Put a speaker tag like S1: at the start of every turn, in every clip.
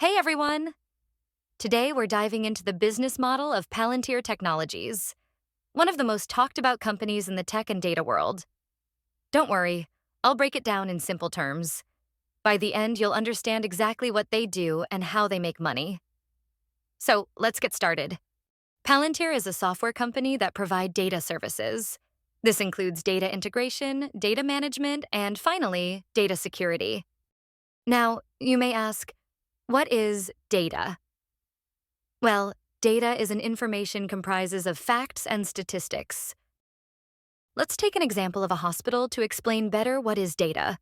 S1: Hey everyone! Today we're diving into the business model of Palantir Technologies, one of the most talked about companies in the tech and data world. Don't worry, I'll break it down in simple terms. By the end, you'll understand exactly what they do and how they make money. So let's get started. Palantir is a software company that provides data services. This includes data integration, data management, and finally, data security. Now, you may ask, what is data? Well, data is an information comprises of facts and statistics. Let's take an example of a hospital to explain better what is data.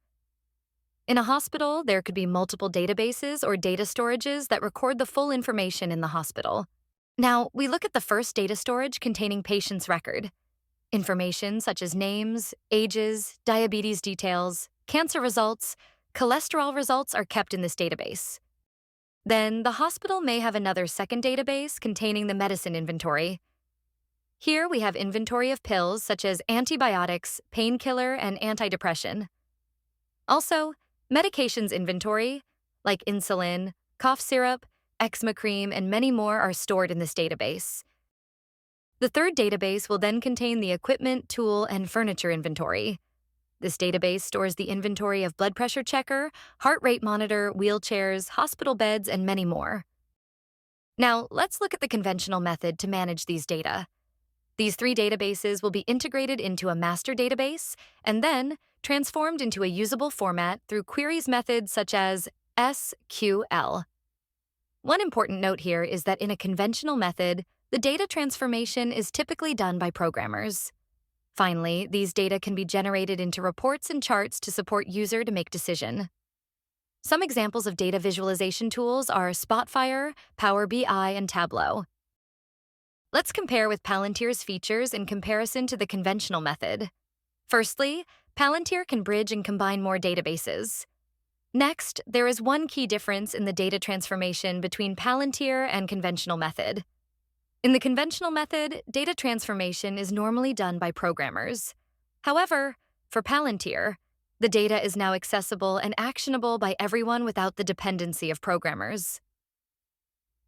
S1: In a hospital, there could be multiple databases or data storages that record the full information in the hospital. Now, we look at the first data storage containing patients' record. Information such as names, ages, diabetes details, cancer results, cholesterol results are kept in this database. Then, the hospital may have another second database containing the medicine inventory. Here we have inventory of pills such as antibiotics, painkiller, and antidepressant. Also, medications inventory, like insulin, cough syrup, eczema cream, and many more are stored in this database. The third database will then contain the equipment, tool, and furniture inventory. This database stores the inventory of blood pressure checker, heart rate monitor, wheelchairs, hospital beds, and many more. Now, let's look at the conventional method to manage these data. These three databases will be integrated into a master database and then transformed into a usable format through queries methods such as SQL. One important note here is that in a conventional method, the data transformation is typically done by programmers. Finally, these data can be generated into reports and charts to support user to make decision. Some examples of data visualization tools are Spotfire, Power BI, and Tableau. Let's compare with Palantir's features in comparison to the conventional method. Firstly, Palantir can bridge and combine more databases. Next, there is one key difference in the data transformation between Palantir and conventional method. In the conventional method, data transformation is normally done by programmers. However, for Palantir, the data is now accessible and actionable by everyone without the dependency of programmers.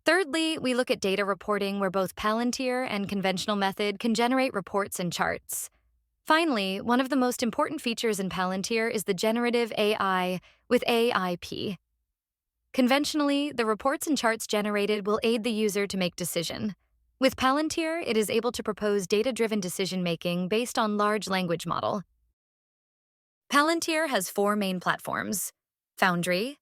S1: Thirdly, we look at data reporting where both Palantir and conventional method can generate reports and charts. Finally, one of the most important features in Palantir is the generative AI with AIP. Conventionally, the reports and charts generated will aid the user to make decision. With Palantir, it is able to propose data-driven decision-making based on large language model. Palantir has four main platforms: Foundry,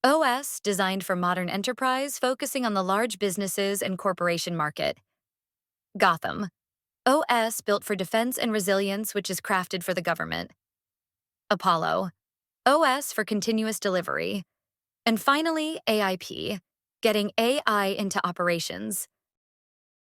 S1: OS designed for modern enterprise focusing on the large businesses and corporation market; Gotham, OS built for defense and resilience which is crafted for the government; Apollo, OS for continuous delivery; and finally, AIP, getting AI into operations.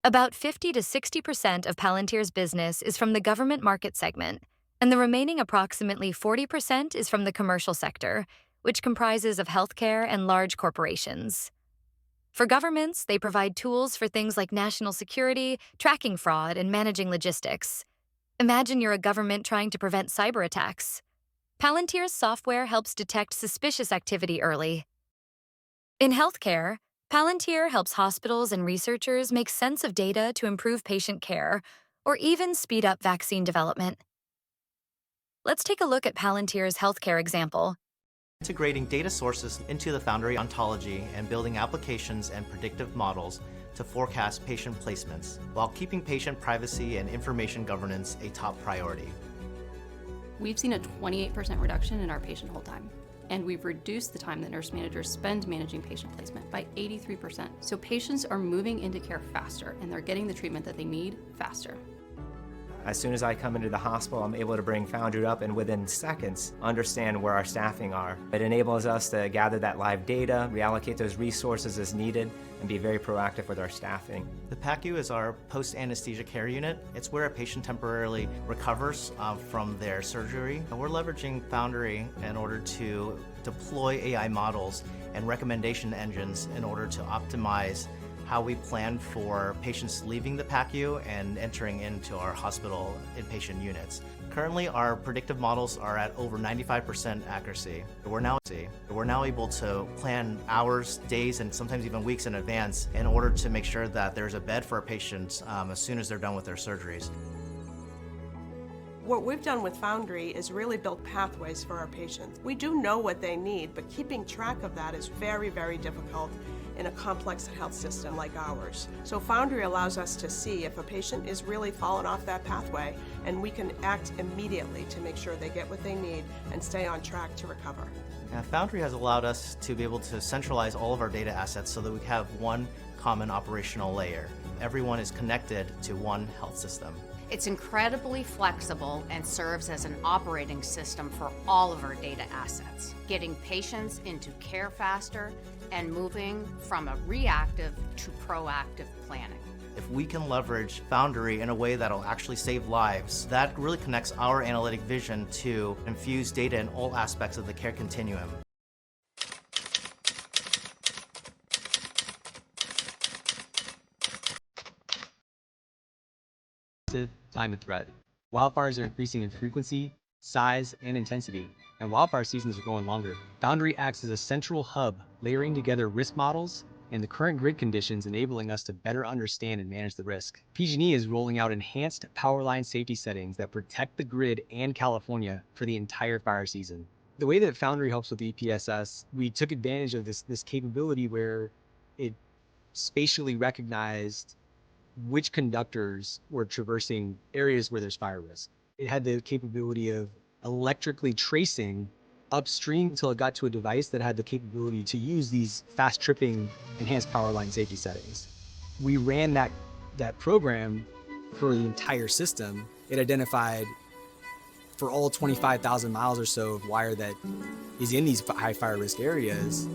S1: About 50 to 60% of Palantir's business is from the government market segment, and the remaining approximately 40% is from the commercial sector, which comprises of healthcare and large corporations. For governments, they provide tools for things like national security, tracking fraud, and managing logistics. Imagine you're a government trying to prevent cyber attacks. Palantir's software helps detect suspicious activity early. In healthcare, Palantir helps hospitals and researchers make sense of data to improve patient care or even speed up vaccine development. Let's take a look at Palantir's healthcare example.
S2: Integrating data sources into the Foundry ontology and building applications and predictive models to forecast patient placements, while keeping patient privacy and information governance a top priority.
S3: We've seen a 28% reduction in our patient hold time, and we've reduced the time that nurse managers spend managing patient placement by 83%. So patients are moving into care faster, and they're getting the treatment that they need faster.
S4: As soon as I come into the hospital, I'm able to bring Foundry up and within seconds understand where our staffing are. It enables us to gather that live data, reallocate those resources as needed, and be very proactive with our staffing.
S2: The PACU is our post-anesthesia care unit. It's where a patient temporarily recovers from their surgery. And we're leveraging Foundry in order to deploy AI models and recommendation engines in order to optimize how we plan for patients leaving the PACU and entering into our hospital inpatient units. Currently, our predictive models are at over 95% accuracy. We're now able to plan hours, days, and sometimes even weeks in advance in order to make sure that there's a bed for our patients as soon as they're done with their surgeries.
S5: What we've done with Foundry is really build pathways for our patients. We do know what they need, but keeping track of that is very, very difficult in a complex health system like ours. So Foundry allows us to see if a patient is really falling off that pathway, and we can act immediately to make sure they get what they need and stay on track to recover.
S2: Foundry has allowed us to be able to centralize all of our data assets so that we have one common operational layer. Everyone is connected to one health system.
S6: It's incredibly flexible and serves as an operating system for all of our data assets, getting patients into care faster and moving from a reactive to proactive planning.
S2: If we can leverage Foundry in a way that'll actually save lives, that really connects our analytic vision to infuse data in all aspects of the care continuum.
S7: Time and threat. Wildfires are increasing in frequency, size, and intensity, and wildfire seasons are going longer. Foundry acts as a central hub, layering together risk models and the current grid conditions, enabling us to better understand and manage the risk. PG&E is rolling out enhanced power line safety settings that protect the grid and California for the entire fire season. The way that Foundry helps with EPSS, we took advantage of this capability where it spatially recognized which conductors were traversing areas where there's fire risk. It had the capability of electrically tracing upstream until it got to a device that had the capability to use these fast tripping enhanced power line safety settings. We ran that program for the entire system. It identified for all 25,000 miles or so of wire that is in these high fire risk areas,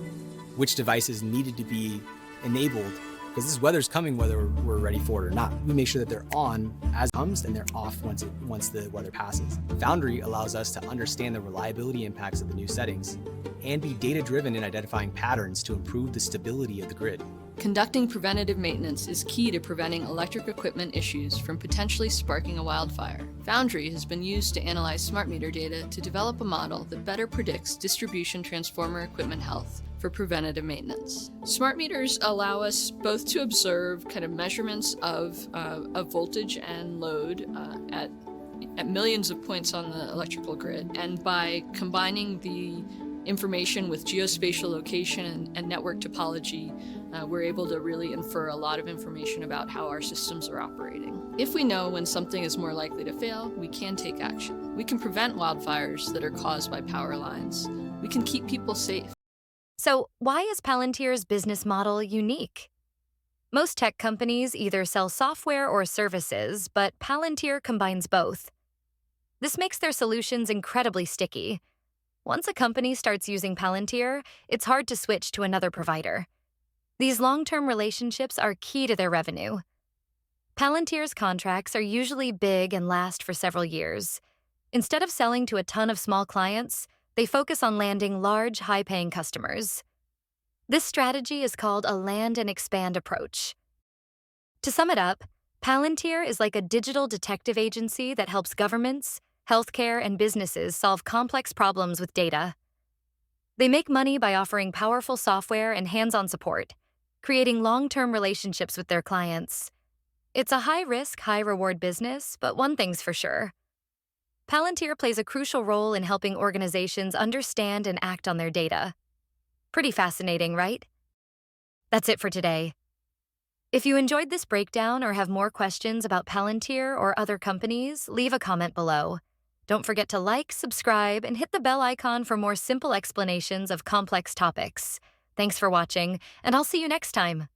S7: which devices needed to be enabled, because this weather's coming whether we're ready for it or not. We make sure that they're on as it comes and they're off once the weather passes. Foundry allows us to understand the reliability impacts of the new settings and be data-driven in identifying patterns to improve the stability of the grid.
S8: Conducting preventative maintenance is key to preventing electric equipment issues from potentially sparking a wildfire. Foundry has been used to analyze smart meter data to develop a model that better predicts distribution transformer equipment health for preventative maintenance. Smart meters allow us both to observe kind of measurements of voltage and load at millions of points on the electrical grid, and by combining the information with geospatial location and network topology, we're able to really infer a lot of information about how our systems are operating. If we know when something is more likely to fail, we can take action. We can prevent wildfires that are caused by power lines. We can keep people safe.
S1: So, why is Palantir's business model unique? Most tech companies either sell software or services, but Palantir combines both. This makes their solutions incredibly sticky. Once a company starts using Palantir, it's hard to switch to another provider. These long-term relationships are key to their revenue. Palantir's contracts are usually big and last for several years. Instead of selling to a ton of small clients, they focus on landing large, high-paying customers. This strategy is called a land and expand approach. To sum it up, Palantir is like a digital detective agency that helps governments, healthcare, and businesses solve complex problems with data. They make money by offering powerful software and hands-on support, creating long-term relationships with their clients. It's a high-risk, high-reward business, but one thing's for sure. Palantir plays a crucial role in helping organizations understand and act on their data. Pretty fascinating, right? That's it for today. If you enjoyed this breakdown or have more questions about Palantir or other companies, leave a comment below. Don't forget to like, subscribe, and hit the bell icon for more simple explanations of complex topics. Thanks for watching, and I'll see you next time.